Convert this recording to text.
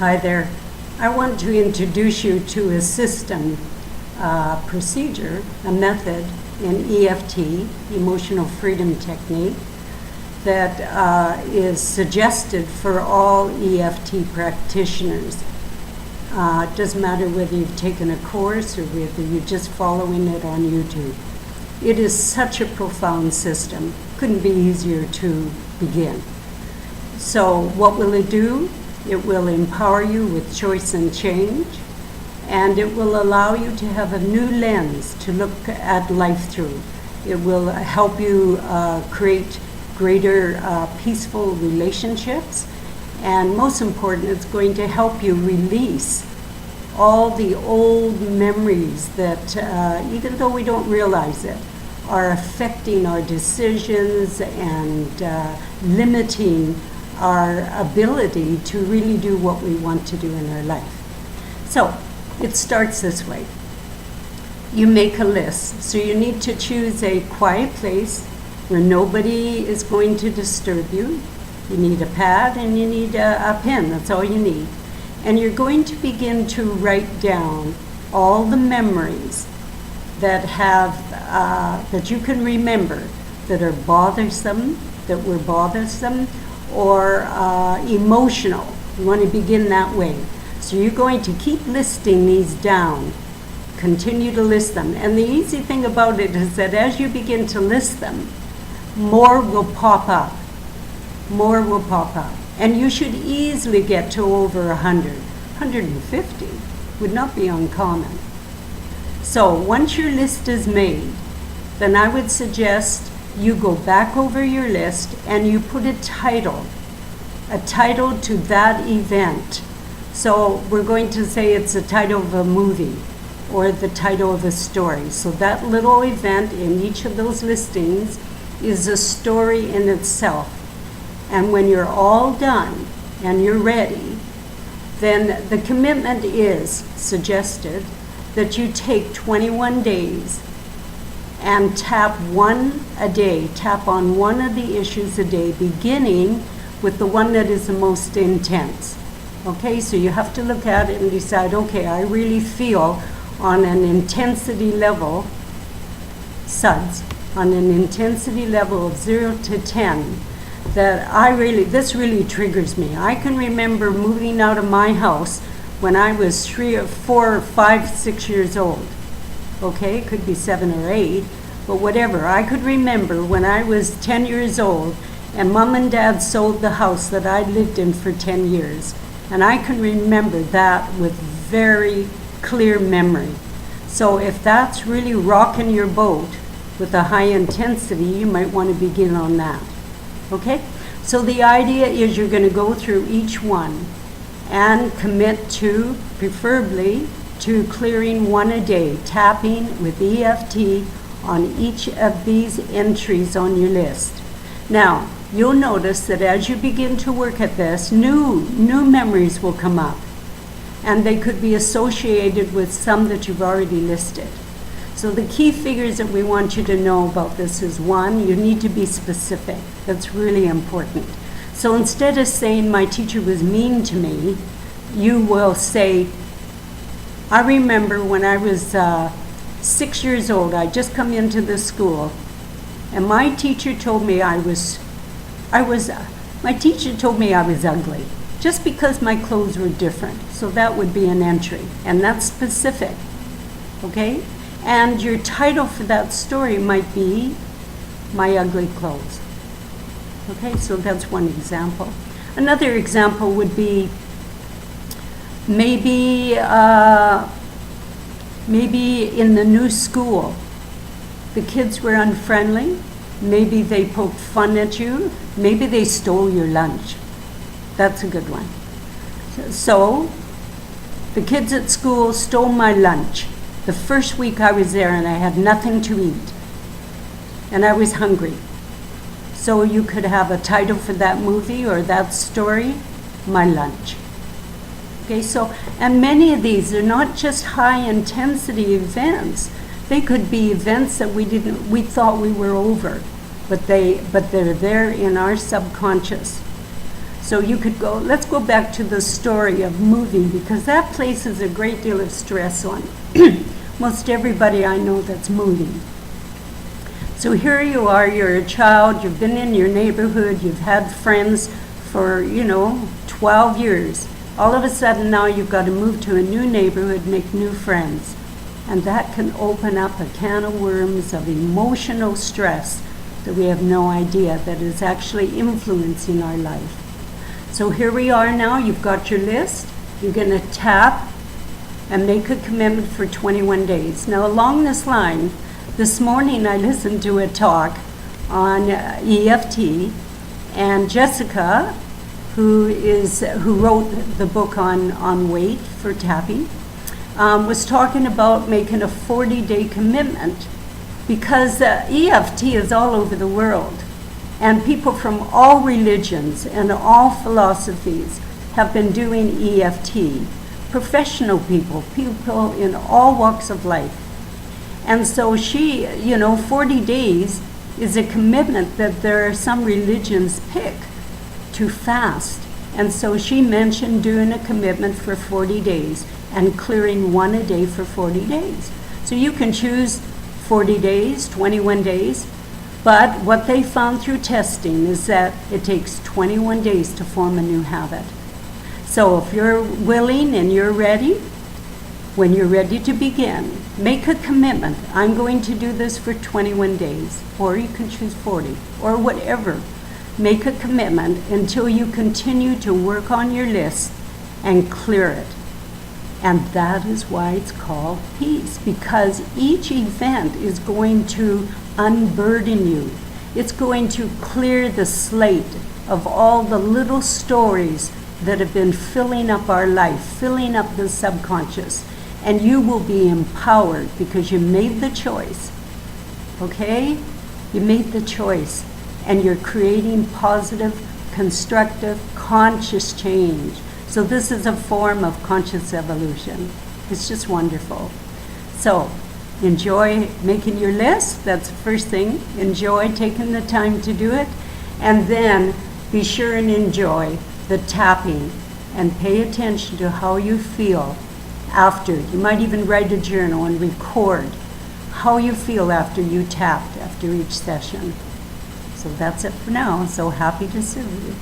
Hi there. I want to introduce you to a system, procedure, a method in EFT, Emotional Freedom Technique, that is suggested for all EFT practitioners. It doesn't matter whether you've taken a course or whether you're just following it on YouTube. It is such a profound system. Couldn't be easier to begin. So what will it do? It will empower you with choice and change, and it will allow you to have a new lens to look at life through. It will help you create greater peaceful relationships, and most important, it's going to help you release all the old memories that, even though we don't realize it, are affecting our decisions and limiting our ability to really do what we want to do in our life. So it starts this way. You make a list. So you need to choose a quiet place where nobody is going to disturb you. You need a pad and you need a pen. That's all you need. And you're going to begin to write down all the memories that have that you can remember that are bothersome, that were bothersome, or emotional. You want to begin that way. So you're going to keep listing these down. Continue to list them. And the easy thing about it is that as you begin to list them, more will pop up. More will pop up. And you should easily get to over 100. 150 would not be uncommon. So once your list is made, then I would suggest you go back over your list and you put a title to that event. So we're going to say it's the title of a movie or the title of a story. So that little event in each of those listings is a story in itself. And when you're all done and you're ready, then the commitment is suggested that you take 21 days and tap one a day, tap on one of the issues a day, beginning with the one that is the most intense. Okay, so you have to look at it and decide, okay, I really feel on an intensity level, SUDS, on an intensity level of 0 to 10, that this really triggers me. I can remember moving out of my house when I was 3 or 4 or 5, 6 years old. Okay, it could be 7 or 8, but whatever. I could remember when I was 10 years old and Mom and Dad sold the house that I'd lived in for 10 years. And I can remember that with very clear memory. So if that's really rocking your boat with a high intensity, you might want to begin on that. Okay? So the idea is you're going to go through each one and commit to, preferably, to clearing one a day, tapping with EFT on each of these entries on your list. Now, you'll notice that as you begin to work at this, new memories will come up, and they could be associated with some that you've already listed. So the key figures that we want you to know about this is, one, you need to be specific. That's really important. So instead of saying my teacher was mean to me, you will say, I remember when I was 6 years old, I just come into the school, and my teacher told me I was ugly, just because my clothes were different. So that would be an entry, and that's specific, okay? And your title for that story might be My Ugly Clothes. Okay, so that's one example. Another example would be maybe in the new school, the kids were unfriendly. Maybe they poked fun at you. Maybe they stole your lunch. That's a good one. So the kids at school stole my lunch. The first week I was there and I had nothing to eat. And I was hungry. So you could have a title for that movie or that story, My Lunch. Okay, so, and many of these are not just high intensity events. They could be events that we thought we were over, but they're there in our subconscious. So you could go, let's go back to the story of moving, because that places a great deal of stress on most everybody I know that's moving. So here you are, you're a child, you've been in your neighborhood, you've had friends for, 12 years. All of a sudden now you've got to move to a new neighborhood, make new friends. And that can open up a can of worms of emotional stress that we have no idea that is actually influencing our life. So here we are now, you've got your list. You're going to tap and make a commitment for 21 days. Now along this line, this morning I listened to a talk on EFT, and Jessica, who wrote the book on weight for tapping, was talking about making a 40-day commitment, because EFT is all over the world, and people from all religions and all philosophies have been doing EFT. Professional people in all walks of life. And so she, 40 days is a commitment that there are some religions pick to fast. And so she mentioned doing a commitment for 40 days and clearing one a day for 40 days. So you can choose 40 days, 21 days, but what they found through testing is that it takes 21 days to form a new habit. So if you're willing and you're ready, when you're ready to begin, make a commitment. I'm going to do this for 21 days, or you can choose 40, or whatever. Make a commitment until you continue to work on your list and clear it. And that is why it's called peace, because each event is going to unburden you. It's going to clear the slate of all the little stories that have been filling up our life, filling up the subconscious. And you will be empowered because you made the choice, okay? You made the choice, and you're creating positive, constructive, conscious change. So this is a form of conscious evolution. It's just wonderful. So enjoy making your list. That's the first thing. Enjoy taking the time to do it. And then be sure and enjoy the tapping and pay attention to how you feel after. You might even write a journal and record how you feel after you tapped after each session. So that's it for now. So happy to serve you.